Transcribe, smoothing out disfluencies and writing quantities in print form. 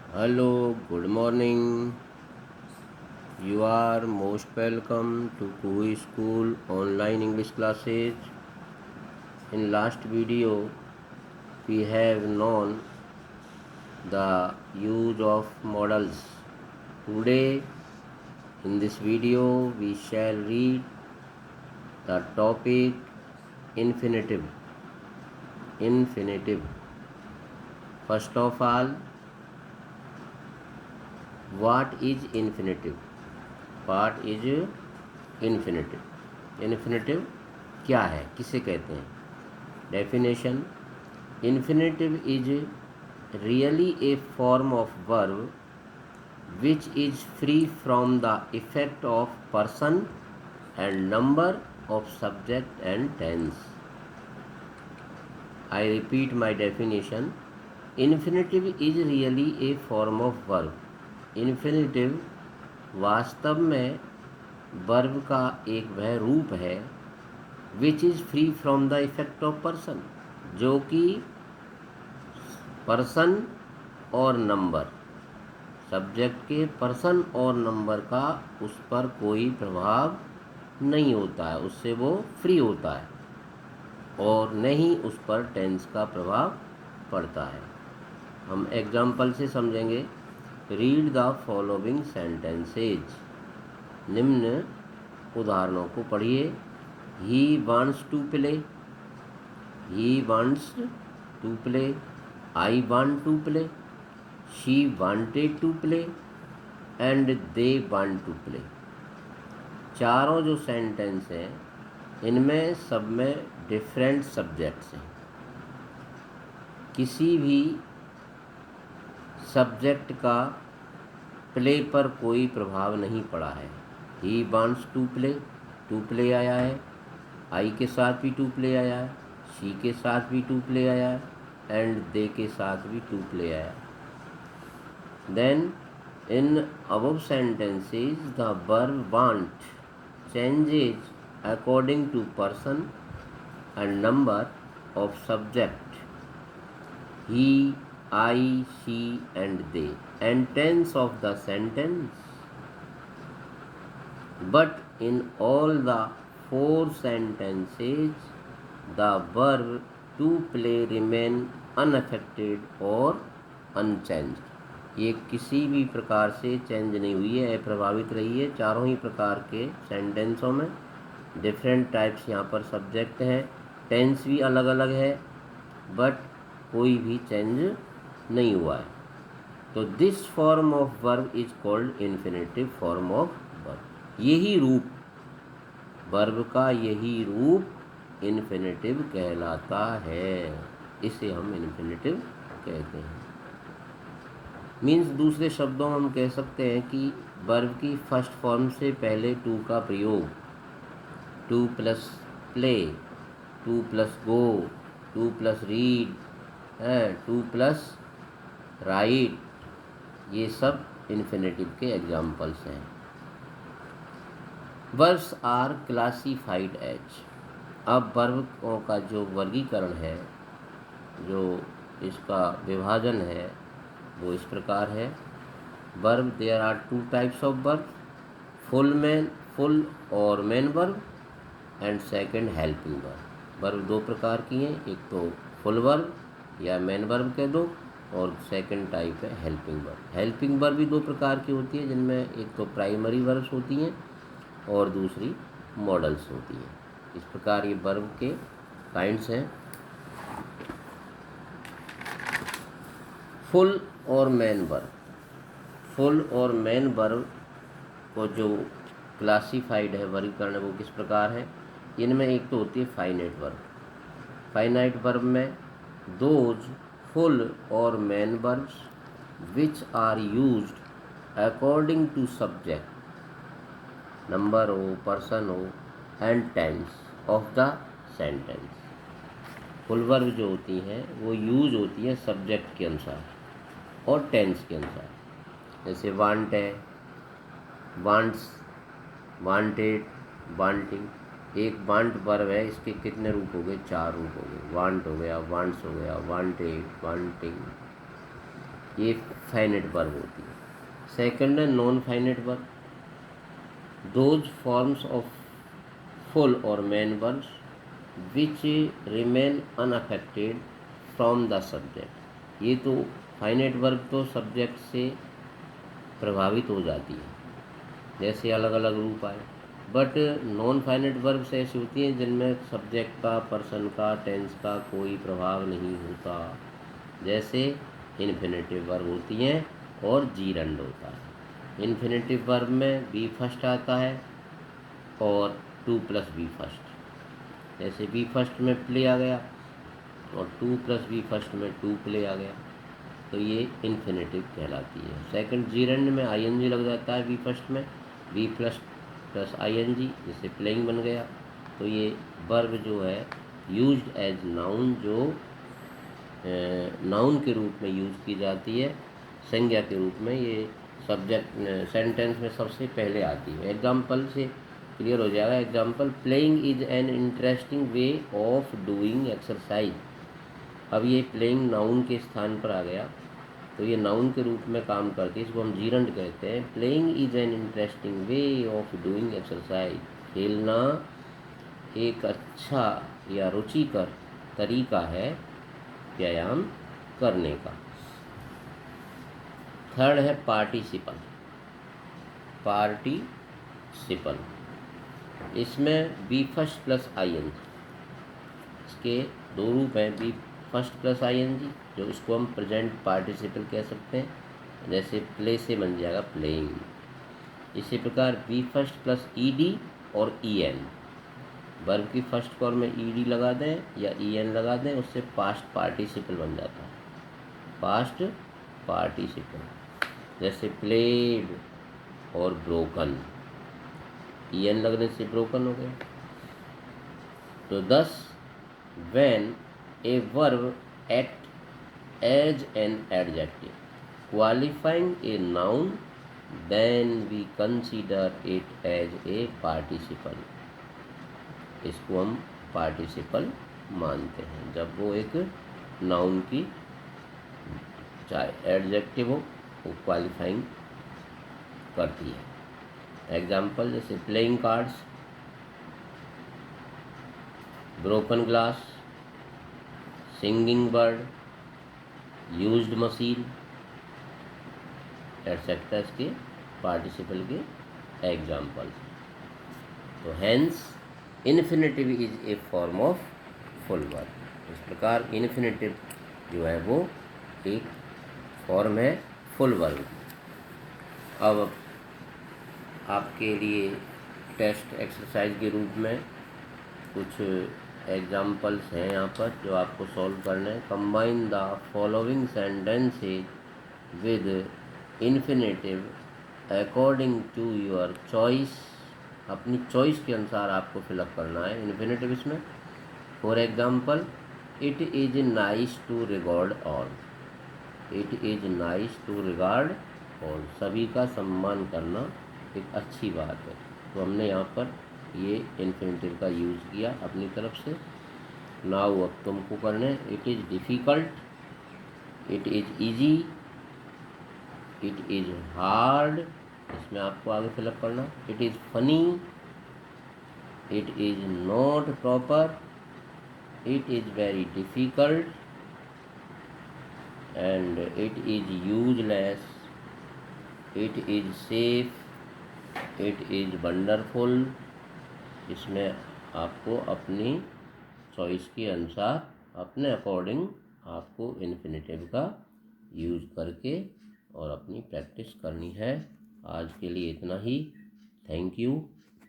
Hello, good morning. You are most welcome to Kui School online English classes. In last video, we have known the use of modals. Today, in this video, we shall read the topic infinitive. Infinitive. First of all, what is infinitive? What is infinitive? Infinitive क्या है, किसे कहते हैं? Definition: infinitive is really a form of verb which is free from the effect of person and number of subject and tense. I repeat my definition. Infinitive is really a form of verb. Infinitive वास्तव में verb का एक वह रूप है which is free from the effect of person, जो कि person और नंबर, सब्जेक्ट के पर्सन और नंबर का उस पर कोई प्रभाव नहीं होता है, उससे वो फ्री होता है और नहीं उस पर टेंस का प्रभाव पड़ता है। हम एग्जाम्पल से समझेंगे। Read the following sentences. निम्न उदाहरणों को पढ़िए। He wants to play, he wants to play, I want to play, she wanted to play and they want to play. चारों जो सेंटेंस हैं इनमें सब में डिफरेंट सब्जेक्ट्स हैं। किसी भी सब्जेक्ट का प्ले पर कोई प्रभाव नहीं पड़ा है। ही वांट्स टू प्ले आया है, आई के साथ भी टू प्ले आया है, शी के साथ भी टू प्ले आया है एंड दे के साथ भी टू प्ले आया है। Then in above sentences the verb want changes according to person and number of subject he, I, she and they and tense of the sentence. But in all the four sentences the verb to play remain unaffected or unchanged. ये किसी भी प्रकार से change नहीं हुई है, प्रभावित रही है। चारों ही प्रकार के सेंटेंसों में डिफरेंट टाइप्स यहाँ पर सब्जेक्ट हैं, टेंस भी अलग अलग है, बट कोई भी चेंज नहीं हुआ है। तो this form of verb is called infinitive form of verb. यही रूप, वर्ब का यही रूप इन्फिनेटिव कहलाता है। इसे हम इन्फिनेटिव कहते हैं। मीन्स दूसरे शब्दों में हम कह सकते हैं कि वर्ब की फर्स्ट फॉर्म से पहले टू का प्रयोग, to plus play, to plus go, to plus read, to plus write, ये सब इन्फिनेटिव के एग्जाम्पल्स हैं। Verbs are classified as. अब वर्ब का जो वर्गीकरण है, जो इसका विभाजन है, वो इस प्रकार है। Verb, there are two types of verb, full और main verb and second helping verb. Verb दो प्रकार की हैं, एक तो फुल वर्ब या मेन वर्ब कह दो, और सेकंड टाइप है हेल्पिंग वर्ब। हेल्पिंग वर्ब भी दो प्रकार की होती है, जिनमें एक तो प्राइमरी वर्ब्स होती हैं और दूसरी मॉडल्स होती हैं। इस प्रकार ये वर्ब के काइंड्स हैं। फुल और मेन वर्ब। फुल और मेन वर्ब को जो क्लासिफाइड है, वर्गीकरण है, वो किस प्रकार है। इनमें एक तो होती है फाइनाइट वर्ब। फाइनाइट वर्ब में those full or main verbs which are used according to subject, number हो, person हो and tense of the sentence. Full verb जो होती हैं वो यूज होती हैं सब्जेक्ट के अनुसार और टेंस के अनुसार। जैसे वांट है, वांट्स, वांटेड, वांटिंग। एक वांट वर्ब है, इसके कितने रूप हो गए? चार रूप हो गए। वांट हो गया, वांट्स हो गया, वांटेड, वांटिंग। ये फाइनेट वर्ब होती है। सेकंड है non finite verb, those forms of full और main verbs which remain unaffected from the subject. ये तो फाइनेट वर्ब तो सब्जेक्ट से प्रभावित हो जाती है, जैसे अलग अलग रूप आए, बट नॉन फाइनेट वर्ब्स ऐसी होती हैं जिनमें सब्जेक्ट का, पर्सन का, टेंस का कोई प्रभाव नहीं होता, जैसे इन्फिनेटिव वर्ब होती हैं और जीरंड होता है। इन्फिनेटिव वर्ब में बी फर्स्ट आता है और टू प्लस बी फर्स्ट, जैसे बी फर्स्ट में प्ले आ गया और टू प्लस बी फर्स्ट में टू प्ले आ गया, तो ये इन्फिनेटिव कहलाती है। सेकंड जीरंड में आईएनजी लग जाता है बी फर्स्ट में, बी प्लस प्लस आईएनजी, जैसे प्लेइंग बन गया, तो ये वर्ब जो है यूज्ड एज नाउन, जो नाउन के रूप में यूज़ की जाती है, संज्ञा के रूप में ये सब्जेक्ट सेंटेंस में सबसे पहले आती है। एग्जाम्पल से क्लियर हो जाएगा। Example, playing is an interesting way of doing exercise. अब ये प्लेइंग नाउन के स्थान पर आ गया, तो ये नाउन के रूप में काम करती है, इसको हम जीरंड कहते हैं। Playing is an interesting way of doing exercise. खेलना एक अच्छा या रुचिकर तरीका है व्यायाम करने का। थर्ड है पार्टिसिपल। पार्टिसिपल, इसमें बी फर्स्ट प्लस आईएनजी, इसके दो रूप हैं, बी फर्स्ट प्लस आईएनजी, जो इसको हम प्रेजेंट पार्टिसिपल कह सकते हैं, जैसे प्ले से बन जाएगा प्लेइंग। इसी प्रकार बी फर्स्ट प्लस ईडी और ईएन, वर्ब की फर्स्ट फॉर्म में ईडी लगा दें या ईएन लगा दें, उससे पास्ट पार्टिसिपल बन जाता है, पास्ट पार्टिसिपल, जैसे प्लेड और ब्रोकन, ईएन लगने से ब्रोकन हो गया। तो thus when a verb act as an adjective qualifying a noun then we consider it as a participle. इसको हम पार्टिसिपल मानते हैं जब वो एक नाउन की, चाहे एडजेक्टिव हो, वो क्वालिफाइंग करती है। एग्जाम्पल, जैसे playing cards, broken glass, singing bird, used machine etcetera इसके पार्टिसिपल के एग्जाम्पल्स। तो hence infinitive is a form of full verb. इस प्रकार इन्फिनेटिव जो है वो एक फॉर्म है फुल वर्ब। अब आपके लिए टेस्ट एक्सरसाइज के रूप में कुछ एग्जाम्पल्स हैं यहाँ पर जो आपको सॉल्व करना है। Combine the following sentences with infinitive according to your choice. अपनी चॉइस के अनुसार आपको फिलअप करना है इन्फिनेटिव इसमें। For example, it is nice to regard all. It is nice to regard all, सभी का सम्मान करना एक अच्छी बात है। तो हमने यहाँ पर ये इन्फिनेटिव का यूज़ किया अपनी तरफ से। नाउ अब तुमको करना है, it is difficult, it is easy, it is hard, इसमें आपको आगे फिलअप करना। It is funny, it is not proper, it is very difficult, and it is useless, it is safe, it is wonderful. इसमें आपको अपनी choice के अनुसार, अपने अकॉर्डिंग आपको इन्फिनेटिव का यूज़ करके और अपनी प्रैक्टिस करनी है। आज के लिए इतना ही। Thank you.